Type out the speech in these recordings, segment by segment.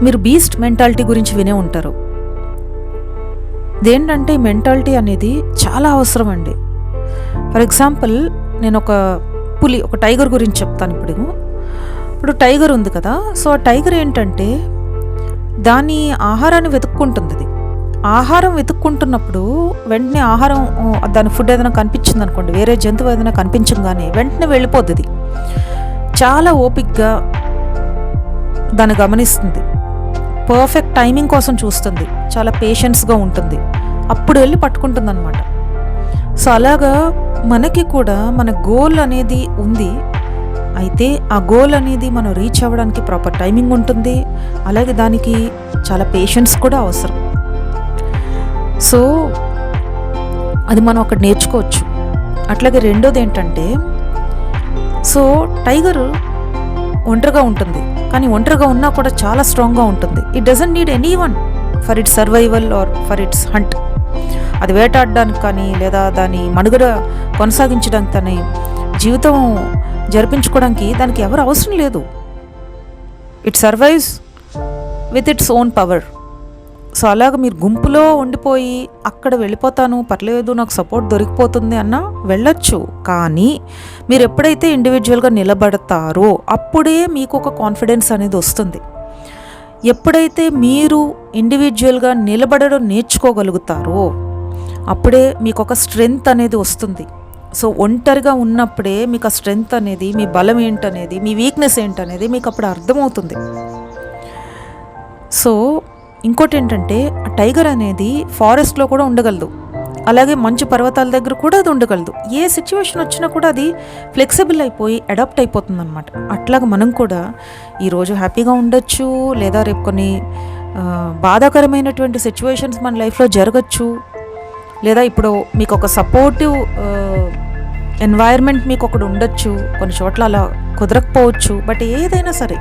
మీరు beast mentality గురించి వినే ఉంటారు. ఇదేంటంటే ఈ మెంటాలిటీ అనేది చాలా అవసరం అండి. ఫర్ ఎగ్జాంపుల్ నేను ఒక టైగర్ గురించి చెప్తాను. ఇప్పుడు టైగర్ ఉంది కదా, సో ఆ టైగర్ ఏంటంటే దాని ఆహారాన్ని వెతుక్కుంటుంది. అది ఆహారం వెతుక్కుంటున్నప్పుడు వెంటనే దాని ఫుడ్ ఏదైనా కనిపించింది అనుకోండి, వేరే జంతువు ఏదైనా కనిపించగానే వెంటనే వెళ్ళిపోద్ది. చాలా ఓపిక్గా దాన్ని గమనిస్తుంది, పర్ఫెక్ట్ టైమింగ్ కోసం చూస్తుంది, చాలా పేషెన్స్గా ఉంటుంది, అప్పుడు వెళ్ళి పట్టుకుంటుంది అనమాట. సో అలాగా మనకి కూడా మన గోల్ అనేది ఉంది. అయితే ఆ గోల్ అనేది మనం రీచ్ అవ్వడానికి ప్రాపర్ టైమింగ్ ఉంటుంది, అలాగే దానికి చాలా పేషెన్స్ కూడా అవసరం. సో అది మనం అక్కడ నేర్చుకోవచ్చు. అట్లాగే రెండోది ఏంటంటే, సో టైగర్ ఒంటరిగా ఉంటుంది, కానీ ఒంటరిగా ఉన్నా కూడా చాలా స్ట్రాంగ్గా ఉంటుంది. It doesn't need anyone for its survival or for its hunt. అది వేటాడడానికి కానీ లేదా దాని మనుగడ కొనసాగించడానికి కానీ జీవితం జరిపించుకోవడానికి దానికి ఎవరు అవసరం లేదు. It survives with its own power. So అలాగ మీరు గుంపులో ఉండిపోయి అక్కడ వెళ్ళిపోతాను, పర్లేదు, నాకు సపోర్ట్ దొరికిపోతుంది అన్నా వెళ్ళొచ్చు. కానీ మీరు ఎప్పుడైతే ఇండివిజువల్గా నిలబడతారో అప్పుడే మీకు ఒక కాన్ఫిడెన్స్ అనేది వస్తుంది. ఎప్పుడైతే మీరు ఇండివిజువల్గా నిలబడడం నేర్చుకోగలుగుతారో అప్పుడే మీకు ఒక స్ట్రెంగ్త్ అనేది వస్తుంది. సో ఒంటరిగా ఉన్నప్పుడే మీకు ఆ స్ట్రెంగ్త్ అనేది, మీ బలం ఏంటనేది, మీ వీక్నెస్ ఏంటనేది మీకు అప్పుడు అర్థమవుతుంది. సో ఇంకోటి ఏంటంటే, ఆ టైగర్ అనేది ఫారెస్ట్లో కూడా ఉండగలదు, అలాగే మంచు పర్వతాల దగ్గర కూడా అది ఉండగలదు. ఏ సిచ్యువేషన్ వచ్చినా కూడా అది ఫ్లెక్సిబుల్ అయిపోయి అడాప్ట్ అయిపోతుంది అనమాట. అట్లాగా మనం కూడా ఈరోజు హ్యాపీగా ఉండొచ్చు, లేదా రేపు కొన్ని బాధాకరమైనటువంటి సిచ్యువేషన్స్ మన లైఫ్లో జరగచ్చు, లేదా ఇప్పుడు మీకు ఒక సపోర్టివ్ ఎన్వైర్న్మెంట్ మీకు ఒకటి ఉండొచ్చు, కొన్ని చోట్ల అలా కుదరకపోవచ్చు. బట్ ఏదైనా సరే,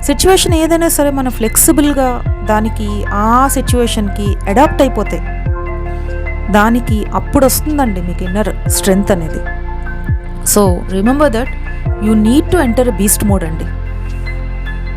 సిచ్యువేషన్ ఏదైనా సరే మనం ఫ్లెక్సిబుల్గా దానికి, ఆ సిచ్యువేషన్కి అడాప్ట్ అయిపోతే దానికి అప్పుడు వస్తుందండి మీకు ఇన్నర్ స్ట్రెంగ్త్ అనేది. So remember that you need to enter beast mode అండి.